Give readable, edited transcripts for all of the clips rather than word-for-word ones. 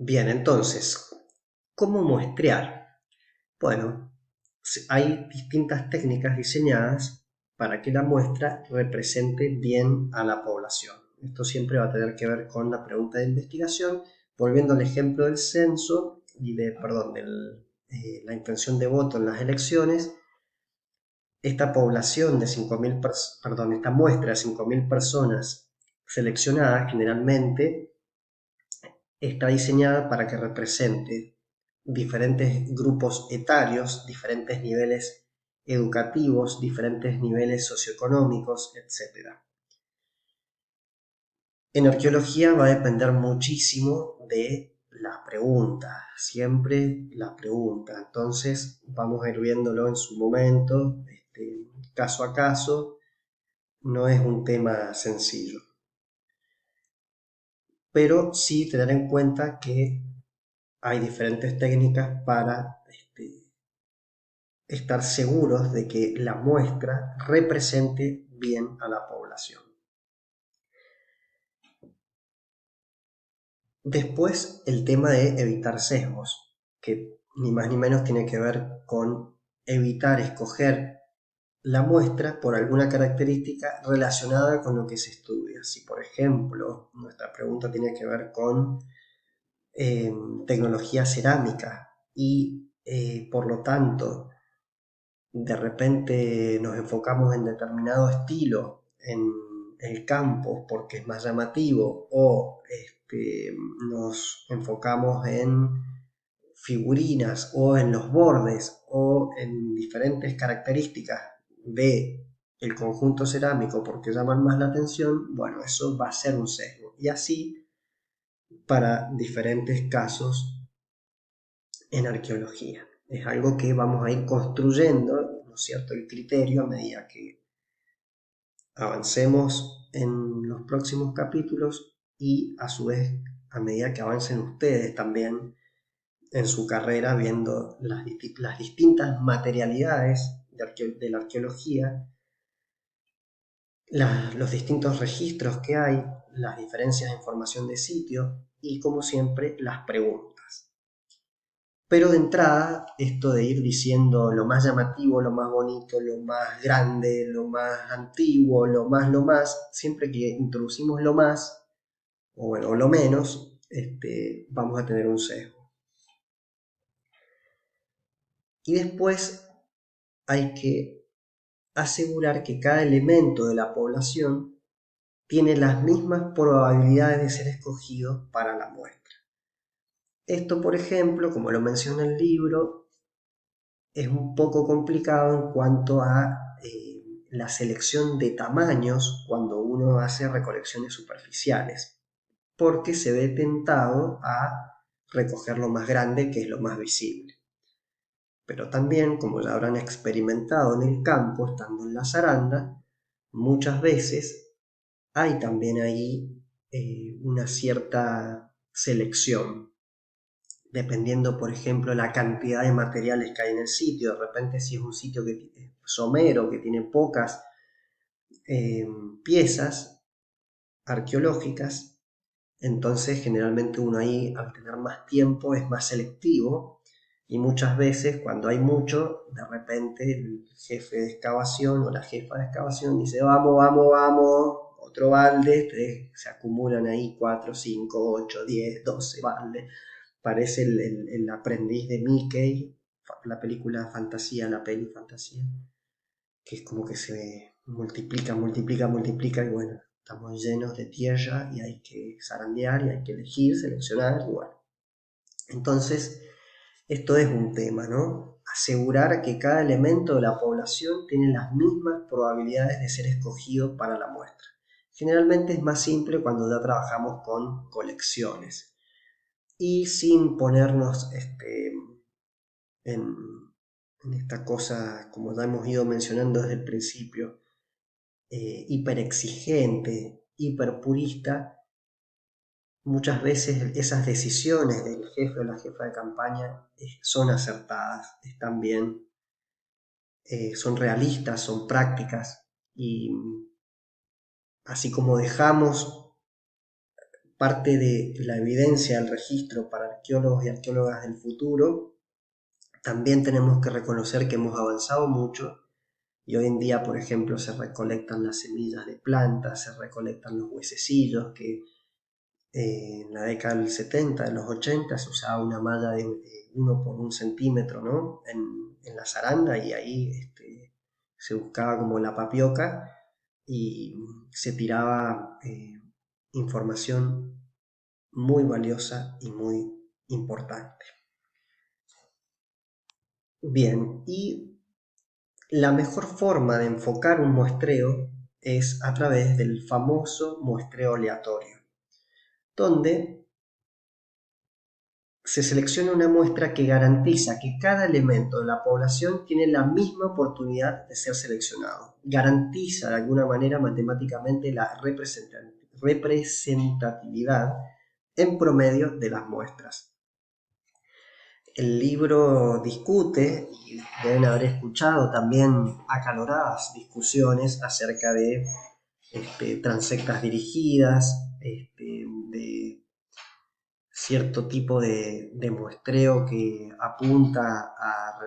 Bien, entonces, ¿cómo muestrear? Bueno, hay distintas técnicas diseñadas para que la muestra represente bien a la población. Esto siempre va a tener que ver con la pregunta de investigación. Volviendo al ejemplo del censo y la intención de voto en las elecciones, esta población de 5.000, perdón, esta muestra de 5.000 personas seleccionadas generalmente está diseñada para que represente diferentes grupos etarios, diferentes niveles educativos, diferentes niveles socioeconómicos, etc. En arqueología va a depender muchísimo de la pregunta, siempre la pregunta. Entonces vamos a ir viéndolo en su momento, caso a caso. No es un tema sencillo, pero sí tener en cuenta que hay diferentes técnicas para estar seguros de que la muestra represente bien a la población. Después, el tema de evitar sesgos, que ni más ni menos tiene que ver con evitar escoger la muestra por alguna característica relacionada con lo que se estudia. Si, por ejemplo, nuestra pregunta tiene que ver con tecnología cerámica y, por lo tanto, de repente nos enfocamos en determinado estilo en el campo porque es más llamativo, o nos enfocamos en figurinas o en los bordes o en diferentes características de el conjunto cerámico porque llaman más la atención. Bueno, eso va a ser un sesgo, y así para diferentes casos en arqueología. Es algo que vamos a ir construyendo, ¿no es cierto?, el criterio a medida que avancemos en los próximos capítulos, y a su vez a medida que avancen ustedes también en su carrera viendo las distintas materialidades de la arqueología, los distintos registros que hay, las diferencias de información de sitio y, como siempre, las preguntas. Pero de entrada, esto de ir diciendo lo más llamativo, lo más bonito, lo más grande, lo más antiguo, lo más, siempre que introducimos lo más, o bueno, o lo menos, vamos a tener un sesgo. Y después hay que asegurar que cada elemento de la población tiene las mismas probabilidades de ser escogido para la muestra. Esto, por ejemplo, como lo menciona el libro, es un poco complicado en cuanto a la selección de tamaños cuando uno hace recolecciones superficiales, porque se ve tentado a recoger lo más grande, que es lo más visible. Pero también, como ya habrán experimentado en el campo, estando en la zaranda, muchas veces hay también ahí una cierta selección, dependiendo, por ejemplo, la cantidad de materiales que hay en el sitio. De repente, si es un sitio que es somero, que tiene pocas eh, piezas arqueológicas, entonces generalmente uno ahí, al tener más tiempo, es más selectivo, y muchas veces cuando hay mucho, de repente el jefe de excavación o la jefa de excavación dice: vamos, vamos, vamos, otro balde. Se acumulan ahí 4, 5, 8, 10, 12 baldes. Parece el aprendiz de Mickey, la película Fantasía, la peli Fantasía, que es como que se multiplica, multiplica, multiplica, y bueno, estamos llenos de tierra y hay que zarandear y hay que elegir, seleccionar, y bueno. Entonces, esto es un tema, ¿no? Asegurar que cada elemento de la población tiene las mismas probabilidades de ser escogido para la muestra. Generalmente es más simple cuando ya trabajamos con colecciones y sin ponernos en, en esta cosa, como ya hemos ido mencionando desde el principio, hiper exigente, hiper purista. Muchas veces esas decisiones del jefe o la jefa de campaña son acertadas, están bien, son realistas, son prácticas, y así como dejamos parte de la evidencia del registro para arqueólogos y arqueólogas del futuro, también tenemos que reconocer que hemos avanzado mucho y hoy en día, por ejemplo, se recolectan las semillas de plantas, se recolectan los huesecillos, que en la década del 70, de los 80, se usaba una malla de 1 por 1 centímetro, ¿no? En la zaranda, y ahí se buscaba como la papioca y se tiraba información muy valiosa y muy importante. Bien, y la mejor forma de enfocar un muestreo es a través del famoso muestreo aleatorio, donde se selecciona una muestra que garantiza que cada elemento de la población tiene la misma oportunidad de ser seleccionado. Garantiza de alguna manera matemáticamente la representatividad en promedio de las muestras. El libro discute, y deben haber escuchado también acaloradas discusiones acerca de transectas dirigidas, de cierto tipo de muestreo que apunta a,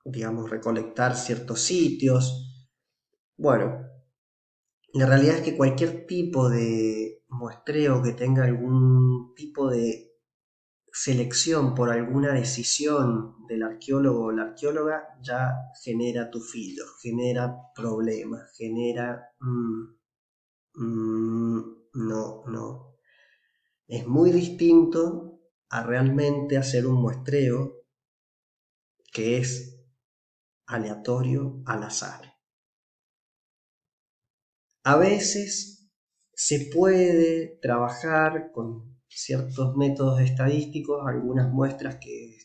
digamos, recolectar ciertos sitios. Bueno, la realidad es que cualquier tipo de muestreo que tenga algún tipo de selección por alguna decisión del arqueólogo o la arqueóloga ya genera tufillo, genera problemas, genera... no. Es muy distinto a realmente hacer un muestreo que es aleatorio al azar. A veces se puede trabajar con ciertos métodos estadísticos, algunas muestras que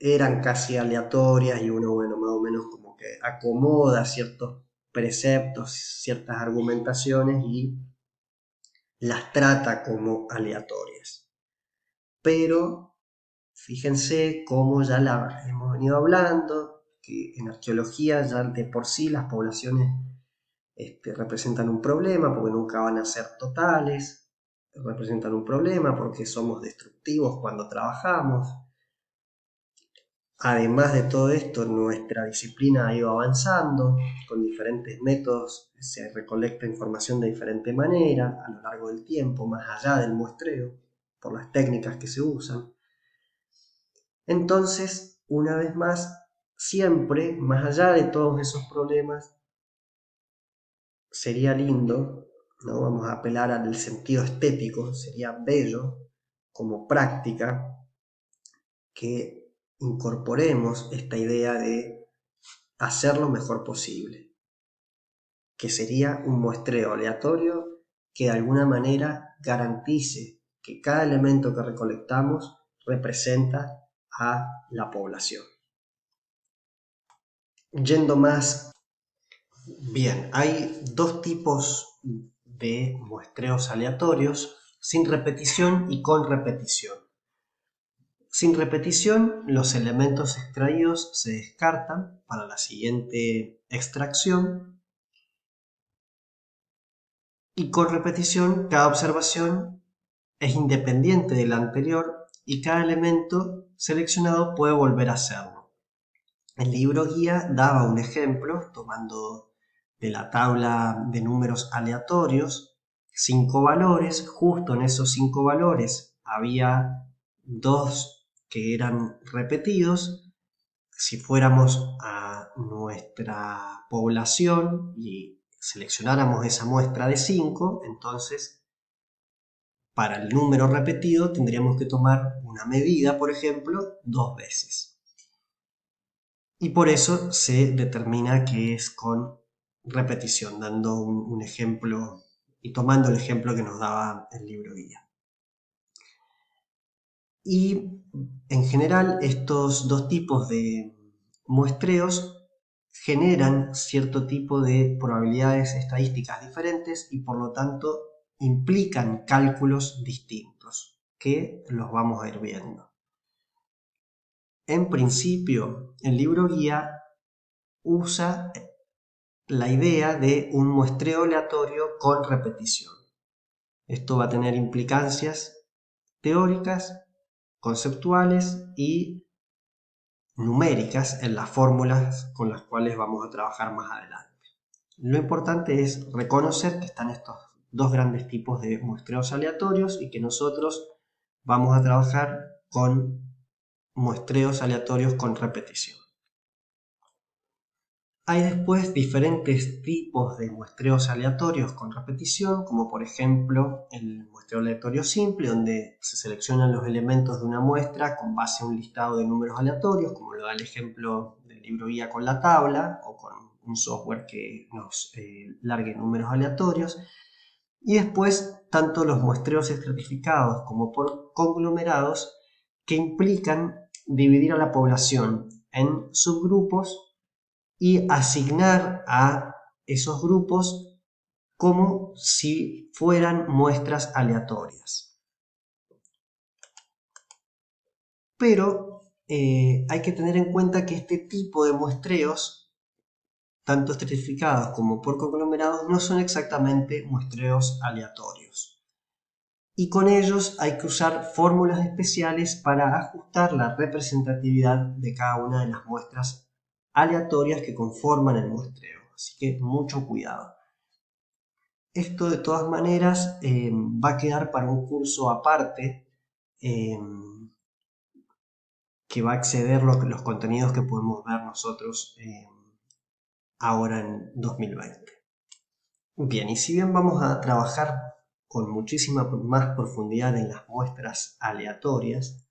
eran casi aleatorias y uno, bueno, más o menos como que acomoda ciertos preceptos, ciertas argumentaciones y las trata como aleatorias. Pero fíjense cómo ya la hemos venido hablando, que en arqueología ya de por sí las poblaciones representan un problema porque nunca van a ser totales, representan un problema porque somos destructivos cuando trabajamos. Además de todo esto, nuestra disciplina ha ido avanzando, con diferentes métodos se recolecta información de diferente manera a lo largo del tiempo, más allá del muestreo, por las técnicas que se usan. Entonces, una vez más, siempre, más allá de todos esos problemas, sería lindo, ¿no? Vamos a apelar al sentido estético, sería bello como práctica que incorporemos esta idea de hacer lo mejor posible, que sería un muestreo aleatorio que de alguna manera garantice que cada elemento que recolectamos representa a la población. Yendo más bien, hay dos tipos de muestreos aleatorios, sin repetición y con repetición. Sin repetición, los elementos extraídos se descartan para la siguiente extracción, y con repetición, cada observación es independiente de la anterior y cada elemento seleccionado puede volver a hacerlo. El libro guía daba un ejemplo tomando de la tabla de números aleatorios 5 valores. Justo en esos 5 valores había 2 que eran repetidos. Si fuéramos a nuestra población y seleccionáramos esa muestra de 5, entonces para el número repetido tendríamos que tomar una medida, por ejemplo, 2 veces. Y por eso se determina que es con repetición, dando un ejemplo y tomando el ejemplo que nos daba el libro guía. Y en general estos dos tipos de muestreos generan cierto tipo de probabilidades estadísticas diferentes y por lo tanto implican cálculos distintos que los vamos a ir viendo. En principio, el libro guía usa la idea de un muestreo aleatorio con repetición. Esto va a tener implicancias teóricas conceptuales y numéricas en las fórmulas con las cuales vamos a trabajar más adelante. Lo importante es reconocer que están estos dos grandes tipos de muestreos aleatorios y que nosotros vamos a trabajar con muestreos aleatorios con repetición. Hay después diferentes tipos de muestreos aleatorios con repetición, como por ejemplo el muestreo aleatorio simple, donde se seleccionan los elementos de una muestra con base a un listado de números aleatorios, como lo da el ejemplo del libro guía con la tabla, o con un software que nos largue números aleatorios. Y después, tanto los muestreos estratificados como por conglomerados, que implican dividir a la población en subgrupos y asignar a esos grupos como si fueran muestras aleatorias. Pero hay que tener en cuenta que este tipo de muestreos, tanto estratificados como por conglomerados, no son exactamente muestreos aleatorios. Y con ellos hay que usar fórmulas especiales para ajustar la representatividad de cada una de las muestras aleatorias que conforman el muestreo. Así que mucho cuidado. Esto de todas maneras va a quedar para un curso aparte que va a exceder los contenidos que podemos ver nosotros ahora en 2020. Bien, y si bien vamos a trabajar con muchísima más profundidad en las muestras aleatorias,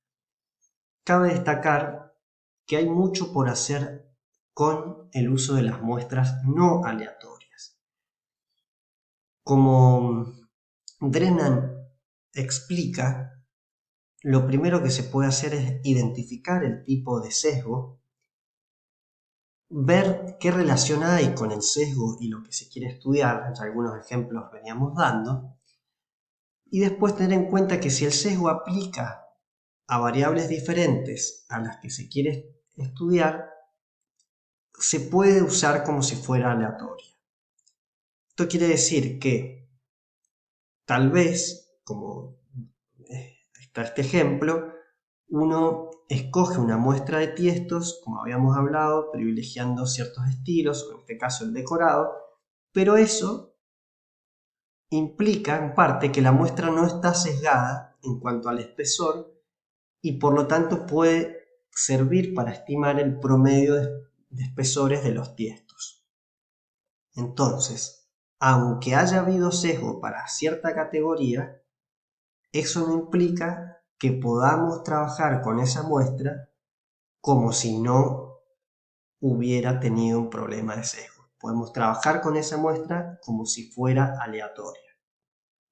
cabe destacar que hay mucho por hacer con el uso de las muestras no aleatorias. Como Drennan explica, lo primero que se puede hacer es identificar el tipo de sesgo, ver qué relación hay con el sesgo y lo que se quiere estudiar, ya algunos ejemplos veníamos dando, y después tener en cuenta que si el sesgo aplica a variables diferentes a las que se quiere estudiar, se puede usar como si fuera aleatoria. Esto quiere decir que tal vez, como está este ejemplo, uno escoge una muestra de tiestos, como habíamos hablado, privilegiando ciertos estilos, o en este caso el decorado, pero eso implica en parte que la muestra no está sesgada en cuanto al espesor y por lo tanto puede servir para estimar el promedio de espesores de los tiestos. Entonces, aunque haya habido sesgo para cierta categoría, eso no implica que podamos trabajar con esa muestra como si no hubiera tenido un problema de sesgo. Podemos trabajar con esa muestra como si fuera aleatoria.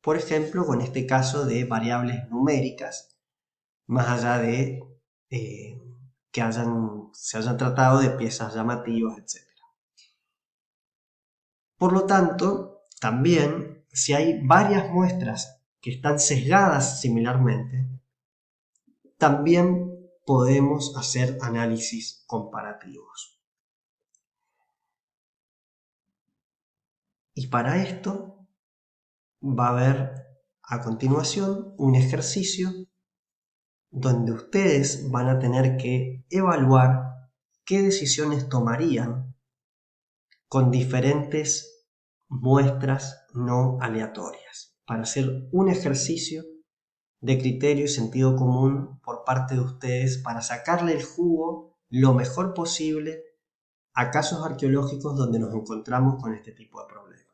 Por ejemplo, con este caso de variables numéricas, más allá de que se hayan tratado de piezas llamativas, etc. Por lo tanto, también, si hay varias muestras que están sesgadas similarmente, también podemos hacer análisis comparativos. Y para esto va a haber a continuación un ejercicio donde ustedes van a tener que evaluar qué decisiones tomarían con diferentes muestras no aleatorias, para hacer un ejercicio de criterio y sentido común por parte de ustedes para sacarle el jugo lo mejor posible a casos arqueológicos donde nos encontramos con este tipo de problemas.